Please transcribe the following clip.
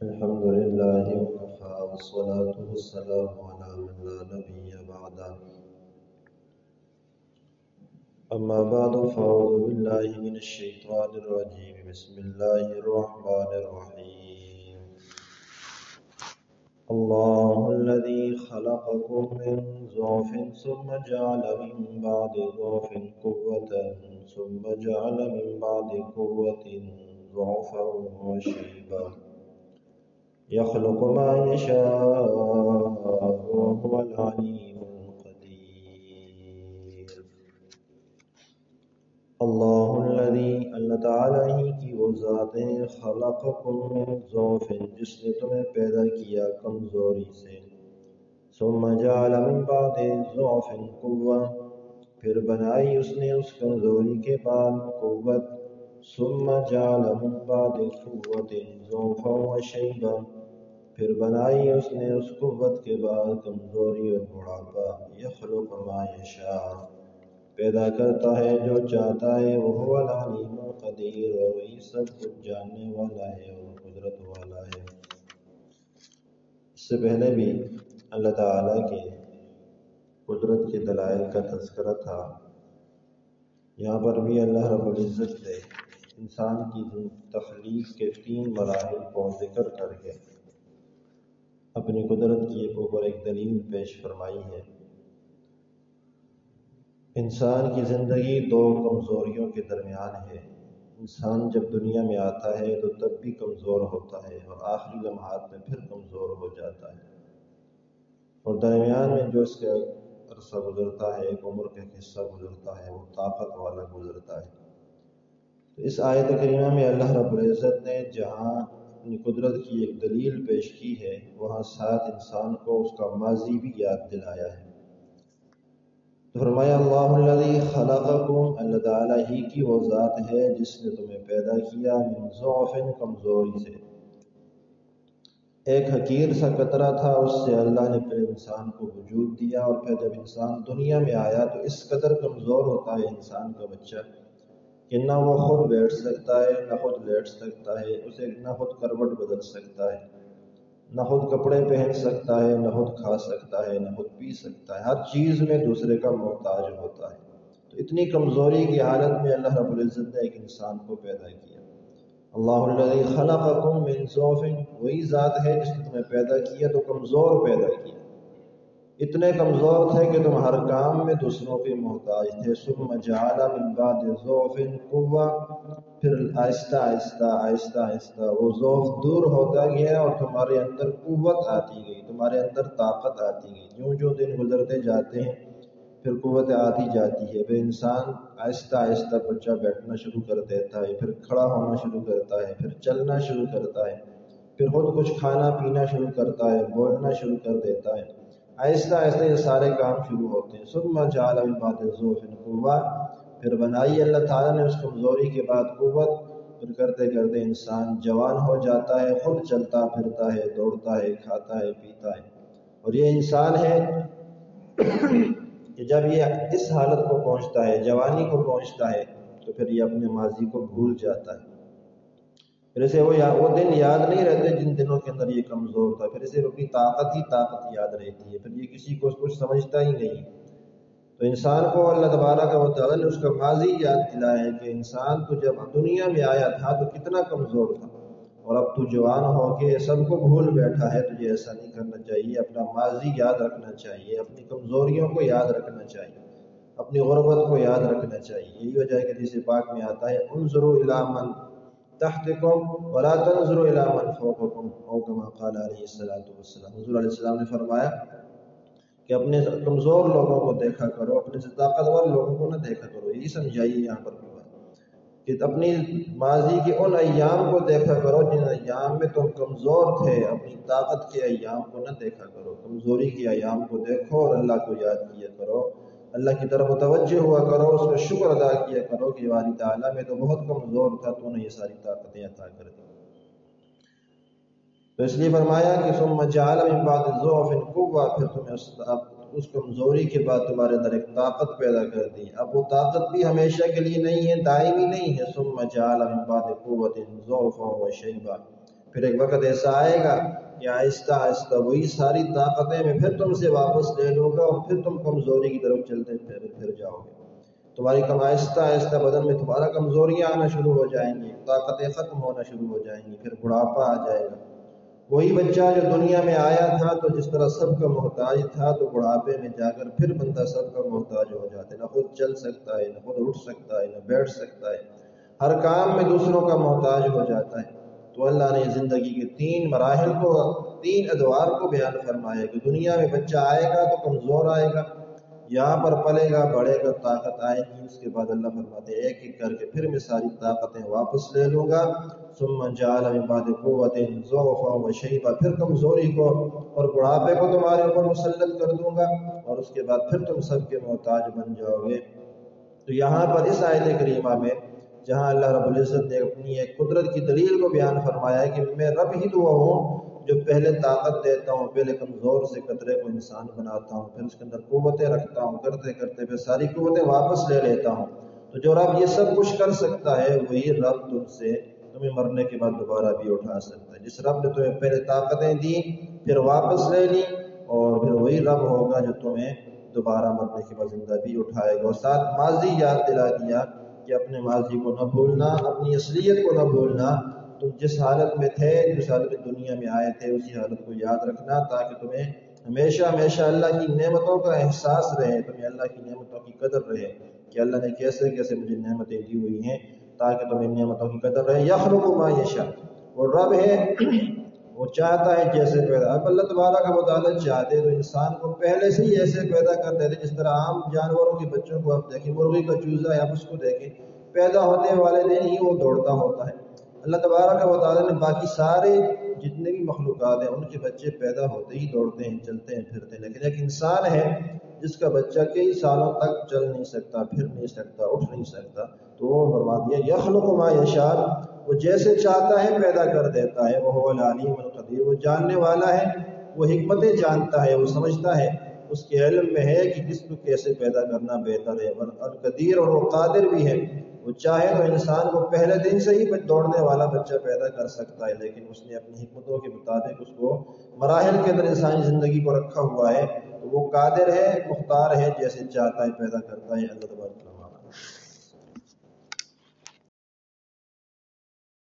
الحمد لله وكفى والصلاة والسلام على من لا نبي بعده. أما بعد فأعوذ بالله من الشيطان الرجيم. بسم الله الرحمن الرحيم. الله الذي خلقكم من ضعف ثم جعل من بعد ضعف قوة ثم جعل من بعد قوة ضعفا وشيبا يخلق ما يشاء وهو العليم القدير. اللہ الذی، اللہ تعالیٰ ہی کی وہ ذات ہے، خلقکم من ضعف، جس نے تمہیں پیدا کیا کمزوری سے، ثم جعل من بعد ضعف قوة، پھر بنائی اس نے اس کمزوری کے بعد قوت، ثم جعل من بعد قوة ضعفا وشیبا، پھر بنائی اس نے اس قوت کے بعد کمزوری اور بڑھاپا، یخلق ما یشاء، پیدا کرتا ہے جو چاہتا ہے، وہو العلیم القدیر، اور وہی سب کچھ جاننے والا ہے اور قدرت والا ہے۔ اس سے پہلے بھی اللہ تعالیٰ کے قدرت کے دلائل کا تذکرہ تھا۔ یہاں پر بھی اللہ رب العزت نے انسان کی تخلیق کے 3 مراحل کو ذکر کر کے اپنی قدرت کی اوپر ایک دلیل پیش فرمائی ہے۔ انسان کی زندگی 2 کمزوریوں کے درمیان ہے۔ انسان جب دنیا میں آتا ہے تو تب بھی کمزور ہوتا ہے اور آخری لمحات میں پھر کمزور ہو جاتا ہے، اور درمیان میں جو اس کا عرصہ گزرتا ہے، ایک عمر کا حصہ گزرتا ہے، وہ طاقت والا گزرتا ہے۔ تو اس آیت کریمہ میں اللہ رب العزت نے جہاں اپنی قدرت کی ایک دلیل پیش کی ہے، وہاں ساتھ انسان کو اس کا ماضی بھی یاد دلایا ہے۔ تو فرمایا اللہ الذی خلقکم، اللہ تعالیٰ ہی کی وہ ذات ہے جس نے تمہیں پیدا کیا، من ضعف، کمزوری سے۔ ایک حقیر سا قطرہ تھا، اس سے اللہ نے پھر انسان کو وجود دیا، اور پھر جب انسان دنیا میں آیا تو اس قدر کمزور ہوتا ہے انسان کا بچہ کہ نہ وہ خود بیٹھ سکتا ہے، نہ خود لیٹ سکتا ہے، اسے نہ خود کروٹ بدل سکتا ہے، نہ خود کپڑے پہن سکتا ہے، نہ خود کھا سکتا ہے، نہ خود پی سکتا ہے، ہر چیز میں دوسرے کا محتاج ہوتا ہے۔ تو اتنی کمزوری کی حالت میں اللہ رب العزت نے ایک انسان کو پیدا کیا۔ اللہ الذی خلقکم من ضعف، وہی ذات ہے جس نے تمہیں پیدا کیا تو کمزور پیدا کیا، اتنے کمزور تھے کہ تم ہر کام میں دوسروں کے محتاج تھے۔ ثم جعل من بعد ضعف قوة، پھر آہستہ آہستہ وہ ضعف دور ہوتا گیا اور تمہارے اندر قوت آتی گئی، تمہارے اندر طاقت آتی گئی۔ جو دن گزرتے جاتے ہیں پھر قوت آتی جاتی ہے، پھر انسان آہستہ بچہ بیٹھنا شروع کر دیتا ہے، پھر کھڑا ہونا شروع کرتا ہے، پھر چلنا شروع کرتا ہے، پھر خود کچھ کھانا پینا شروع کرتا ہے، بولنا شروع کر دیتا ہے۔ آہستہ یہ سارے کام شروع ہوتے ہیں۔ ثم جعل من بعد ضعف قوة، پھر بنائی اللہ تعالیٰ نے اس کمزوری کے بعد قوت، پھر کرتے انسان جوان ہو جاتا ہے، خود چلتا پھرتا ہے، دوڑتا ہے، کھاتا ہے، پیتا ہے۔ اور یہ انسان ہے کہ جب یہ اس حالت کو پہنچتا ہے، جوانی کو پہنچتا ہے، تو پھر یہ اپنے ماضی کو بھول جاتا ہے۔ پھر اسے وہ دن یاد نہیں رہتے جن دنوں کے اندر یہ کمزور تھا، پھر اسے اپنی طاقت یاد رہتی ہے، پھر یہ کسی کو کچھ سمجھتا ہی نہیں۔ تو انسان کو اللہ تبارک و تعالیٰ نے اس کا ماضی یاد دلایا ہے کہ انسان تو جب دنیا میں آیا تھا تو کتنا کمزور تھا، اور اب تو جوان ہو کے سب کو بھول بیٹھا ہے۔ تجھے ایسا نہیں کرنا چاہیے، اپنا ماضی یاد رکھنا چاہیے، اپنی کمزوریوں کو یاد رکھنا چاہیے، اپنی غربت کو یاد رکھنا چاہیے۔ یہی وجہ ہے کہ حدیث پاک میں آتا ہے، انظروا الی من تحتکم ولا تنظروا الی من فوقکم، او کما قال علیہ الصلوۃ والسلام۔ حضور علیہ السلام نے فرمایا کہ اپنے کمزور لوگوں کو دیکھا کرو، اپنے سے طاقتور لوگوں کو نہ دیکھا کرو۔ یہی سمجھائیے یہاں پر بھی بات کہ اپنی ماضی کے ان ایام کو دیکھا کرو جن ایام میں تم کمزور تھے، اپنی طاقت کے ایام کو نہ دیکھا کرو، کمزوری کے ایام کو دیکھو اور اللہ کو یاد کیا کرو، اللہ کی طرف متوجہ ہوا کرو، اس کا شکر ادا کیا کرو کہ باری تعالیٰ میں تو بہت کمزور تھا، تو نے یہ ساری طاقتیں عطا کر دی۔ تو اس لیے فرمایا کہ ثم جعل من بعد ضعف قوة، پھر تمہیں اس کمزوری کے بعد تمہارے اندر ایک طاقت پیدا کر دی۔ اب وہ طاقت بھی ہمیشہ کے لیے نہیں ہے، دائمی نہیں ہے۔ ثم جعل من بعد قوة ضعفا وشیبا، پھر ایک وقت ایسا آئے گا کہ آہستہ آہستہ وہی ساری طاقتیں میں پھر تم سے واپس لے لوں گا اور پھر تم کمزوری کی طرف چلتے پھر جاؤ گے. تمہاری آہستہ آہستہ بدن میں تمہارا کمزوریاں آنا شروع ہو جائیں گی، طاقتیں ختم ہونا شروع ہو جائیں گی، پھر بڑھاپا آ جائے گا. وہی بچہ جو دنیا میں آیا تھا تو جس طرح سب کا محتاج تھا، تو بڑھاپے میں جا کر پھر بندہ سب کا محتاج ہو جاتا ہے. نہ خود چل سکتا ہے، نہ خود اٹھ سکتا ہے، نہ بیٹھ سکتا ہے، ہر کام میں دوسروں کا محتاج ہو جاتا ہے. تو اللہ نے زندگی کے 3 مراحل کو، 3 ادوار کو بیان فرمایا کہ دنیا میں بچہ آئے گا تو کمزور آئے گا، یہاں پر پلے گا، بڑھے گا، طاقت آئے گی. اس کے بعد اللہ فرماتے ہیں ایک ایک کر کے پھر میں ساری طاقتیں واپس لے لوں گا. ثم جعل من بعد قوت ضعفا وشیبا، پھر کمزوری کو اور بڑھاپے کو تمہارے اوپر مسلط کر دوں گا اور اس کے بعد پھر تم سب کے محتاج بن جاؤ گے. تو یہاں پر اس آیت کریمہ میں جہاں اللہ رب العزت نے اپنی ایک قدرت کی دلیل کو بیان فرمایا ہے کہ میں رب ہی تو ہوں جو پہلے طاقت دیتا ہوں، پہلے کمزور سے قطرے کو انسان بناتا ہوں، پھر اس کے اندر قوتیں رکھتا ہوں، کرتے کرتے پھر ساری قوتیں واپس لے لیتا ہوں. تو جو رب یہ سب کچھ کر سکتا ہے وہی رب تمہیں مرنے کے بعد دوبارہ بھی اٹھا سکتا ہے. جس رب نے تمہیں پہلے طاقتیں دی پھر واپس لے لی، اور پھر وہی رب ہوگا جو تمہیں دوبارہ مرنے کے بعد زندہ بھی اٹھائے گا. اور ساتھ ماضی یاد دلا دیا کہ اپنے ماضی کو نہ بھولنا، اپنی اصلیت کو نہ بھولنا. تم جس حالت میں تھے، جس حالت میں دنیا میں آئے تھے، اسی حالت کو یاد رکھنا تاکہ تمہیں ہمیشہ ہمیشہ اللہ کی نعمتوں کا احساس رہے، تمہیں اللہ کی نعمتوں کی قدر رہے کہ اللہ نے کیسے کیسے مجھے نعمتیں دی ہوئی ہیں، تاکہ تمہیں نعمتوں کی قدر رہے. یخلق ما یشاء، وہ رب ہے وہ چاہتا ہے جیسے پیدا. اب اللہ تبارک و تعالیٰ چاہتے تو انسان کو پہلے سے ہی ایسے پیدا کر دیتے جس طرح عام جانوروں کے بچوں کو آپ دیکھیں، مرغی کا چوزا یا اس کو دیکھیں، پیدا ہونے والے دن ہی وہ دوڑتا ہوتا ہے. اللہ تبارک و تعالیٰ نے باقی سارے جتنے بھی مخلوقات ہیں ان کے بچے پیدا ہوتے ہی دوڑتے ہیں، چلتے ہیں، پھرتے ہیں، لیکن ایک انسان ہے جس کا بچہ کئی سالوں تک چل نہیں سکتا، پھر نہیں سکتا، اٹھ نہیں سکتا. تو وہ فرما دیا یخلق ما یشاء، وہ جیسے چاہتا ہے پیدا کر دیتا ہے. وہ العلیم القدیر، وہ جاننے والا ہے، وہ حکمتیں جانتا ہے، وہ سمجھتا ہے، اس کے علم میں ہے کہ کس کو کیسے پیدا کرنا بہتر ہے. القدیر، اور وہ قادر بھی ہے. وہ چاہے تو انسان کو پہلے دن سے ہی دوڑنے والا بچہ پیدا کر سکتا ہے، لیکن اس نے اپنی حکمتوں کے مطابق اس کو مراحل کے اندر انسانی زندگی کو رکھا ہوا ہے. تو وہ قادر ہے، مختار ہے، جیسے چاہتا ہے پیدا کرتا ہے. اللہ تبارک و تعالیٰ